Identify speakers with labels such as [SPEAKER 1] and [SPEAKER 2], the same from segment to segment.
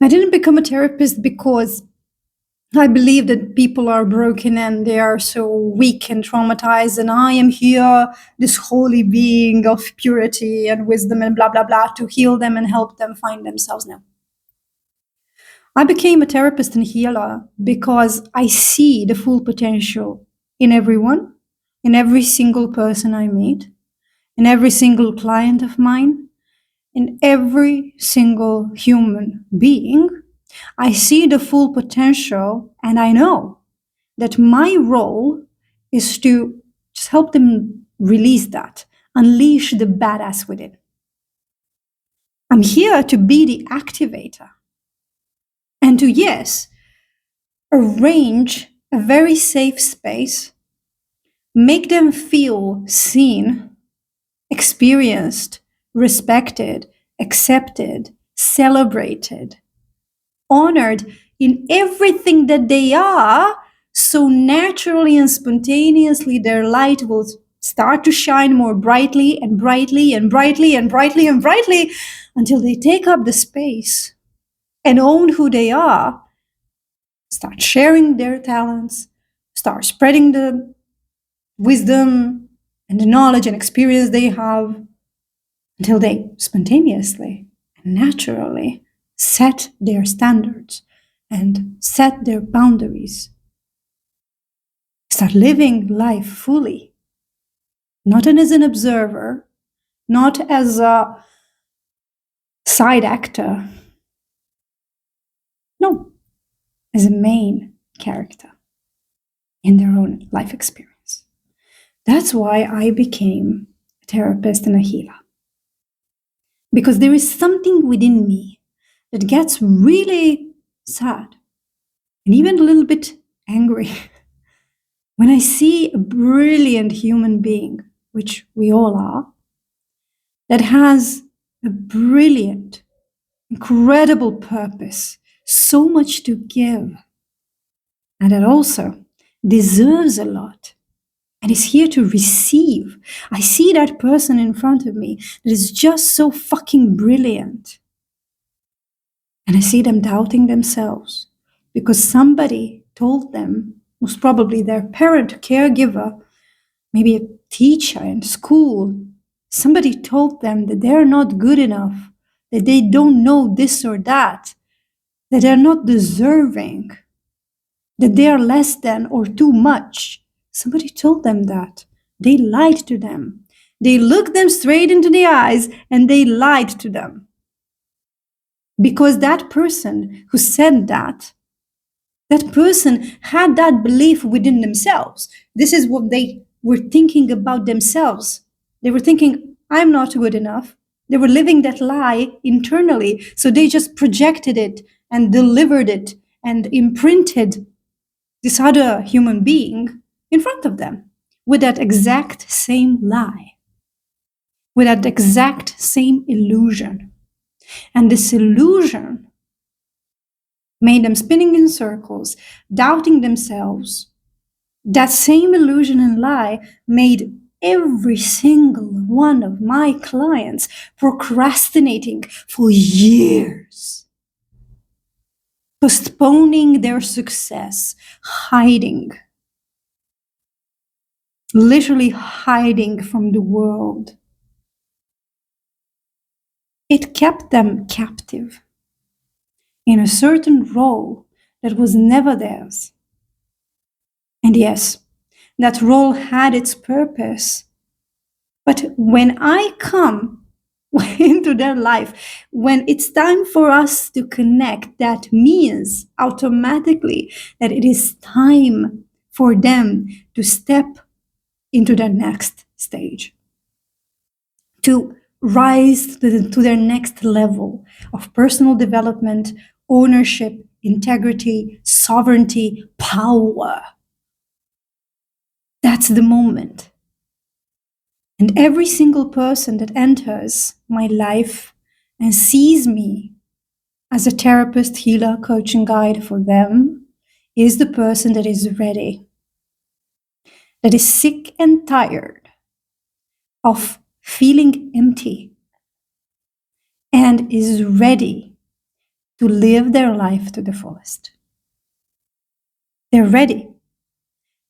[SPEAKER 1] I didn't become a therapist because I believe that people are broken and they are so weak and traumatized, and I am here, this holy being of purity and wisdom and blah, blah, blah, to heal them and help them find themselves. No. I became a therapist and healer because I see the full potential in everyone, in every single person I meet, in every single client of mine, in every single human being. I see the full potential, and I know that my role is to just help them release that, unleash the badass within. I'm here to be the activator and to, yes, arrange a very safe space, make them feel seen, experienced, respected, accepted, celebrated, honored in everything that they are, so naturally and spontaneously their light will start to shine more brightly and brightly and brightly and brightly and brightly until they take up the space and own who they are, start sharing their talents, start spreading the wisdom and the knowledge and experience they have until they spontaneously and naturally set their standards and set their boundaries. Start living life fully, not as an observer, not as a side actor, no, as a main character in their own life experience. That's why I became a therapist and a healer. Because there is something within me that gets really sad and even a little bit angry when I see a brilliant human being, which we all are, that has a brilliant, incredible purpose, so much to give, and that also deserves a lot and is here to receive. I see that person in front of me that is just so fucking brilliant. And I see them doubting themselves because somebody told them, most probably their parent, caregiver, maybe a teacher in school, somebody told them that they're not good enough, that they don't know this or that they're not deserving, that they are less than or too much. Somebody told them that. They lied to them. They looked them straight into the eyes and they lied to them. Because that person who said that person had that belief within themselves. This is what they were thinking about themselves. They were thinking, I'm not good enough. They were living that lie internally. So they just projected it and delivered it and imprinted this other human being in front of them with that exact same lie, with that exact same illusion. And this illusion made them spinning in circles, doubting themselves. That same illusion and lie made every single one of my clients procrastinating for years, postponing their success, hiding, literally hiding from the world. It kept them captive in a certain role that was never theirs. And yes, that role had its purpose. But when I come into their life, when it's time for us to connect, that means automatically that it is time for them to step into their next stage, to rise to their next level of personal development, ownership, integrity, sovereignty, power. That's the moment. And every single person that enters my life and sees me as a therapist, healer, coach, and guide for them is the person that is ready, that is sick and tired of feeling empty and is ready to live their life to the fullest. They're ready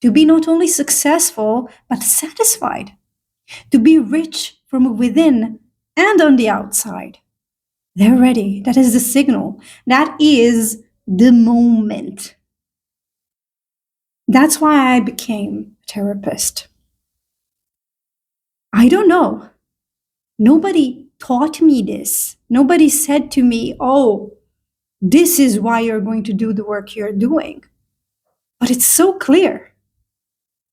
[SPEAKER 1] to be not only successful, but satisfied, to be rich from within and on the outside. They're ready. That is the signal. That is the moment. That's why I became a therapist. I don't know. Nobody taught me this. Nobody said to me, oh, this is why you're going to do the work you're doing. But it's so clear.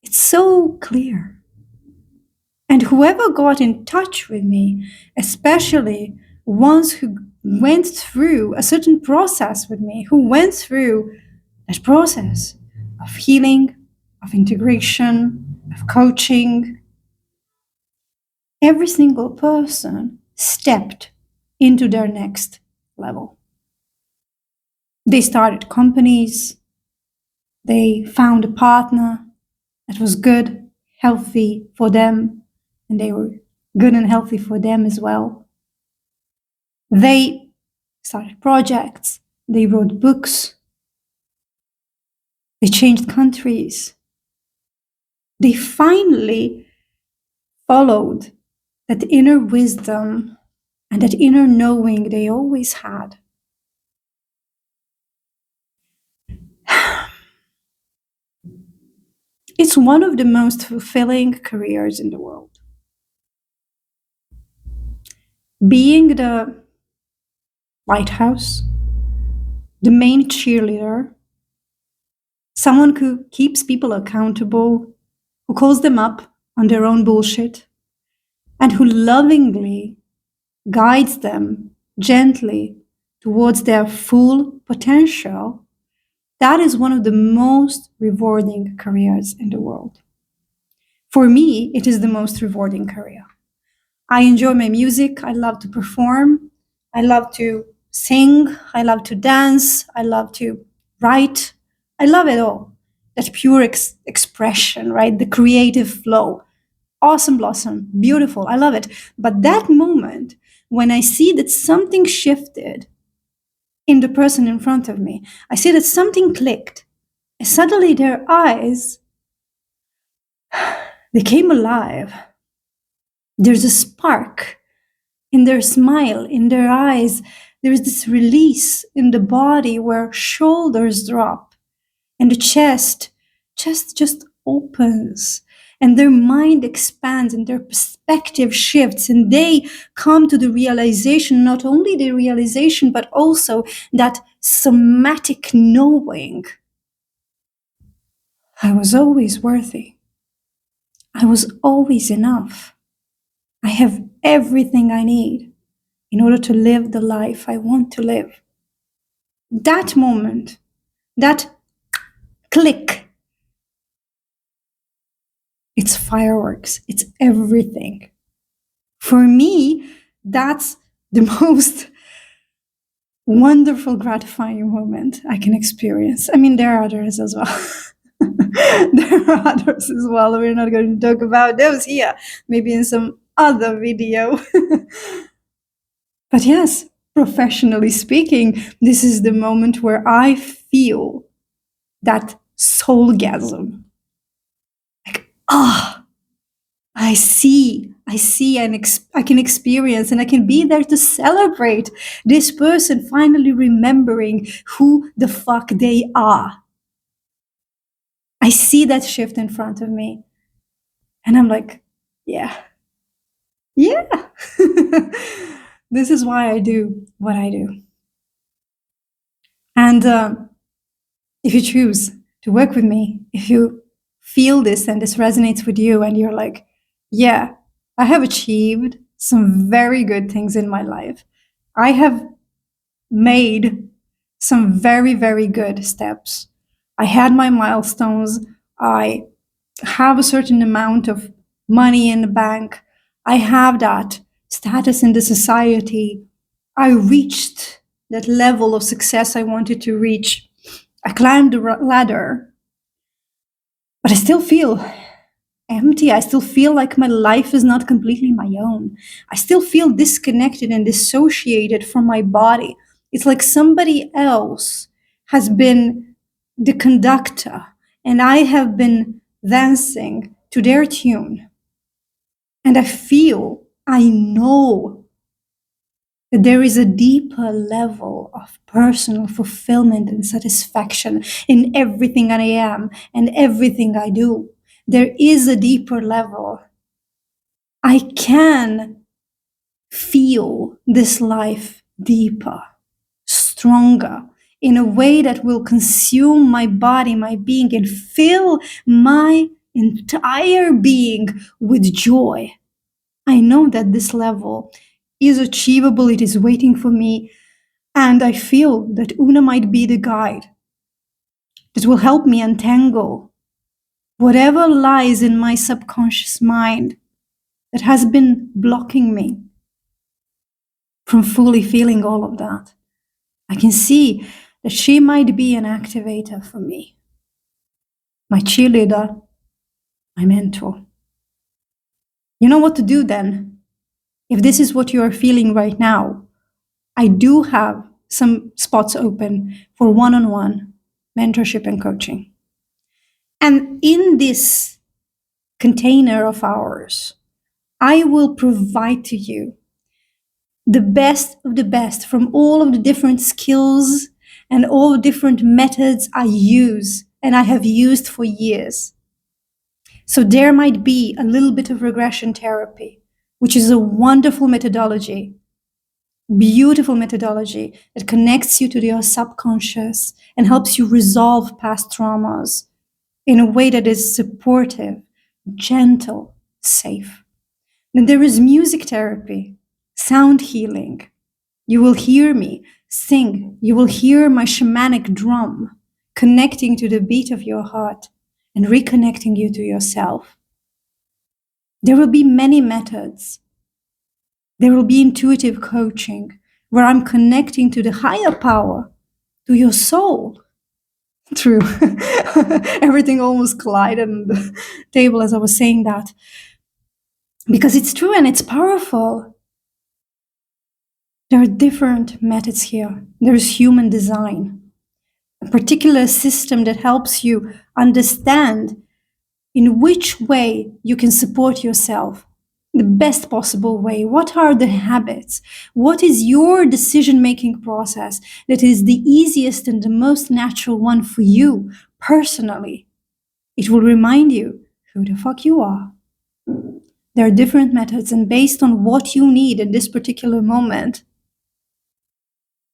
[SPEAKER 1] It's so clear. And whoever got in touch with me, especially ones who went through a certain process with me, who went through that process of healing, of integration, of coaching, every single person stepped into their next level. They started companies, they found a partner that was good, healthy for them, and they were good and healthy for them as well. They started projects, they wrote books, they changed countries. They finally followed that inner wisdom and that inner knowing they always had. It's one of the most fulfilling careers in the world. Being the lighthouse, the main cheerleader, someone who keeps people accountable, who calls them up on their own bullshit, and who lovingly guides them gently towards their full potential, that is one of the most rewarding careers in the world. For me, it is the most rewarding career. I enjoy my music. I love to perform. I love to sing. I love to dance. I love to write. I love it all. That pure expression, right? The creative flow. Awesome blossom. Beautiful. I love it. But that moment when I see that something shifted in the person in front of me, I see that something clicked. And suddenly their eyes, they came alive. There's a spark in their smile, in their eyes. There's this release in the body where shoulders drop and the chest just opens and their mind expands and their perspective shifts and they come to the realization, not only the realization, but also that somatic knowing. I was always worthy. I was always enough. I have everything I need in order to live the life I want to live. That moment, that click, it's fireworks, it's everything. For me, that's the most wonderful, gratifying moment I can experience. I mean, there are others as well. There are others as well. We're not going to talk about those here, maybe in some other video. But yes, professionally speaking, this is the moment where I feel that soulgasm. Like, I see, and I can experience, and I can be there to celebrate this person finally remembering who the fuck they are. I see that shift in front of me, and I'm like, yeah. This is why I do what I do. And if you choose to work with me, if you feel this and this resonates with you and you're like, yeah, I have achieved some very good things in my life. I have made some very, very good steps. I had my milestones. I have a certain amount of money in the bank. I have that status in the society. I reached that level of success I wanted to reach. I climbed the ladder, but I still feel empty. I still feel like my life is not completely my own. I still feel disconnected and dissociated from my body, It's like somebody else has been the conductor and I have been dancing to their tune. And I know that there is a deeper level of personal fulfillment and satisfaction in everything I am and everything I do. There is a deeper level. I can feel this life deeper, stronger, in a way that will consume my body, my being, and fill my entire being with joy. I know that this level is achievable, it is waiting for me, and I feel that Una might be the guide that will help me untangle whatever lies in my subconscious mind that has been blocking me from fully feeling all of that. I can see that she might be an activator for me, my cheerleader, my mentor. You know what to do then? If this is what you are feeling right now, I do have some spots open for one-on-one mentorship and coaching. And in this container of ours, I will provide to you the best of the best from all of the different skills and all the different methods I use and I have used for years. So there might be a little bit of regression therapy, which is a wonderful methodology, beautiful methodology that connects you to your subconscious and helps you resolve past traumas in a way that is supportive, gentle, safe. Then there is music therapy, sound healing. You will hear me sing. You will hear my shamanic drum connecting to the beat of your heart and reconnecting you to yourself. There will be many methods. There will be intuitive coaching where I'm connecting to the higher power, to your soul. True. Everything almost collided on the table as I was saying that. Because it's true and it's powerful. There are different methods here. There is human design, a particular system that helps you understand in which way you can support yourself, the best possible way. What are the habits? What is your decision-making process that is the easiest and the most natural one for you personally? It will remind you who the fuck you are. There are different methods, and based on what you need in this particular moment,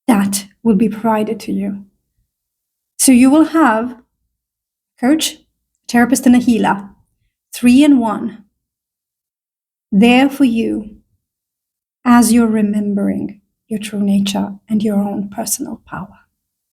[SPEAKER 1] that will be provided to you. So you will have coach, therapist, and a healer, 3 in 1, there for you as you're remembering your true nature and your own personal power.